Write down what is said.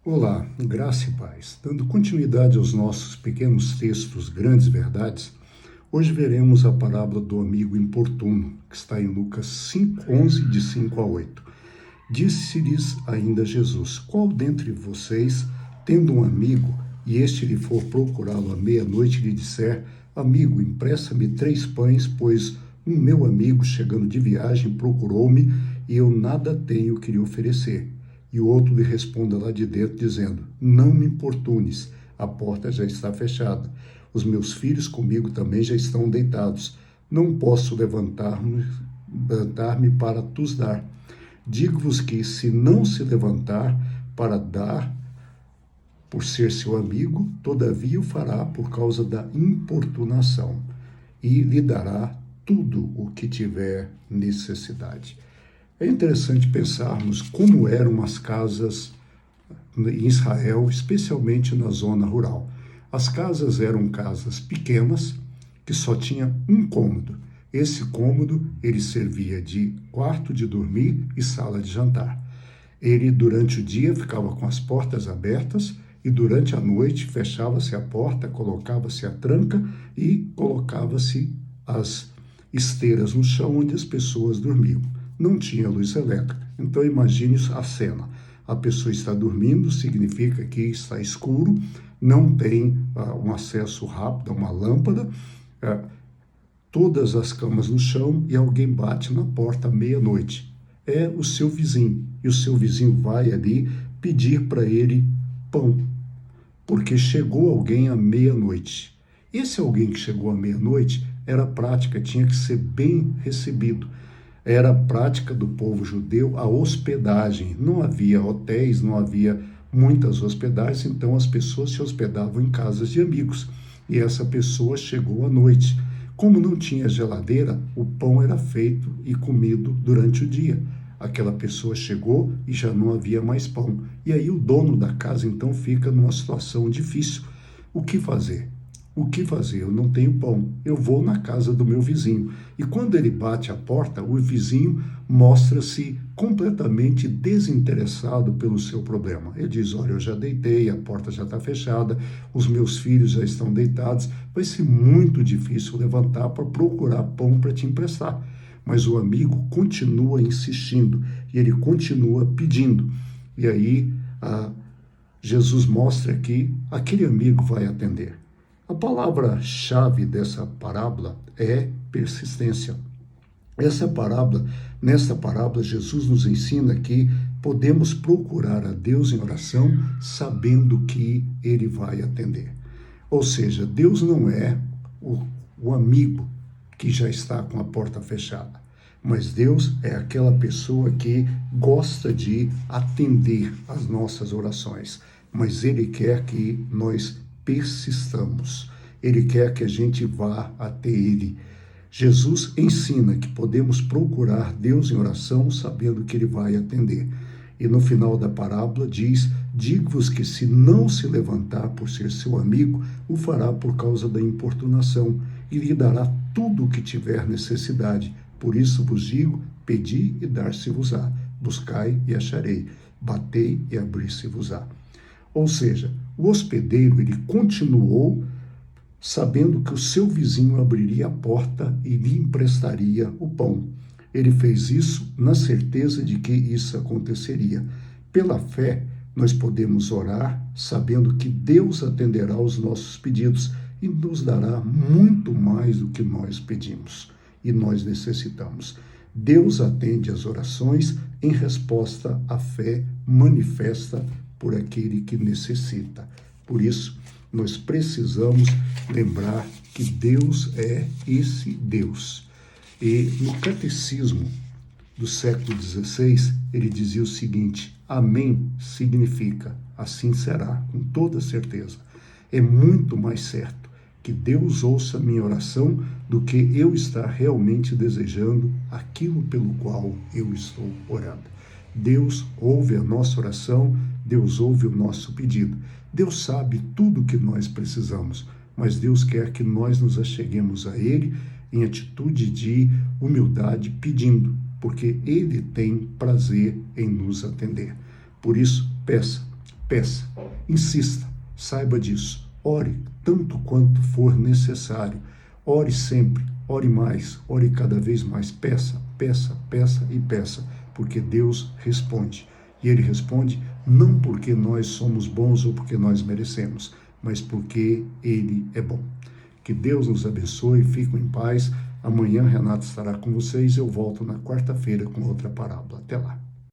Olá, graça e paz. Dando continuidade aos nossos pequenos textos, grandes verdades, hoje veremos a parábola do amigo importuno, que está em Lucas 5:11, de 5 a 8. Disse-lhes ainda Jesus: Qual dentre vocês, tendo um amigo, e este lhe for procurá-lo à meia-noite, lhe disser: Amigo, empresta-me 3 pães, pois um meu amigo, chegando de viagem, procurou-me, e eu nada tenho que lhe oferecer. E o outro lhe responda lá de dentro, dizendo: Não me importunes, a porta já está fechada. Os meus filhos comigo também já estão deitados. Não posso levantar-me para tus dar. Digo-vos que, se não se levantar para dar por ser seu amigo, todavia o fará por causa da importunação, e lhe dará tudo o que tiver necessidade. É interessante pensarmos como eram as casas em Israel, especialmente na zona rural. As casas eram casas pequenas, que só tinha um cômodo. Esse cômodo, ele servia de quarto de dormir e sala de jantar. Ele, durante o dia, ficava com as portas abertas e, durante a noite, fechava-se a porta, colocava-se a tranca e colocava-se as esteiras no chão onde as pessoas dormiam. Não tinha luz elétrica. Então, imagine a cena. A pessoa está dormindo, significa que está escuro, não tem um acesso rápido a uma lâmpada, todas as camas no chão e alguém bate na porta à meia-noite. É o seu vizinho, e o seu vizinho vai ali pedir para ele pão, porque chegou alguém à meia-noite. Esse alguém que chegou à meia-noite era prática, tinha que ser bem recebido. Era prática do povo judeu a hospedagem. Não havia hotéis, não havia muitas hospedagens, então as pessoas se hospedavam em casas de amigos. E essa pessoa chegou à noite. Como não tinha geladeira, o pão era feito e comido durante o dia. Aquela pessoa chegou e já não havia mais pão. E aí o dono da casa então fica numa situação difícil. O que fazer? O que fazer? Eu não tenho pão. Eu vou na casa do meu vizinho. E quando ele bate a porta, o vizinho mostra-se completamente desinteressado pelo seu problema. Ele diz: Olha, eu já deitei, a porta já está fechada, os meus filhos já estão deitados, vai ser muito difícil levantar para procurar pão para te emprestar. Mas o amigo continua insistindo e ele continua pedindo. E aí Jesus mostra que aquele amigo vai atender. A palavra-chave dessa parábola é persistência. Nesta parábola, Jesus nos ensina que podemos procurar a Deus em oração sabendo que Ele vai atender. Ou seja, Deus não é o amigo que já está com a porta fechada, mas Deus é aquela pessoa que gosta de atender às nossas orações, mas Ele quer que nós persistamos. Ele quer que a gente vá até Ele. Jesus ensina que podemos procurar Deus em oração sabendo que Ele vai atender. E no final da parábola diz: Digo-vos que, se não se levantar por ser seu amigo, o fará por causa da importunação, e lhe dará tudo o que tiver necessidade. Por isso vos digo: pedi e dar-se-vos-á, buscai e acharei, batei e abrir-se-vos-á. Ou seja, o hospedeiro, ele continuou sabendo que o seu vizinho abriria a porta e lhe emprestaria o pão. Ele fez isso na certeza de que isso aconteceria. Pela fé, nós podemos orar sabendo que Deus atenderá aos nossos pedidos e nos dará muito mais do que nós pedimos e nós necessitamos. Deus atende às orações em resposta à fé manifesta por aquele que necessita. Por isso, nós precisamos lembrar que Deus é esse Deus. E no Catecismo do século XVI, ele dizia o seguinte: Amém significa assim será, com toda certeza. É muito mais certo que Deus ouça minha oração do que eu estar realmente desejando aquilo pelo qual eu estou orando. Deus ouve a nossa oração, Deus ouve o nosso pedido. Deus sabe tudo o que nós precisamos, mas Deus quer que nós nos acheguemos a Ele em atitude de humildade, pedindo, porque Ele tem prazer em nos atender. Por isso, peça, peça, insista, saiba disso. Ore tanto quanto for necessário. Ore sempre, ore mais, ore cada vez mais. Peça, peça, peça e peça, porque Deus responde. E Ele responde não porque nós somos bons ou porque nós merecemos, mas porque Ele é bom. Que Deus nos abençoe, fiquem em paz. Amanhã Renato estará com vocês. Eu volto na quarta-feira com outra parábola. Até lá.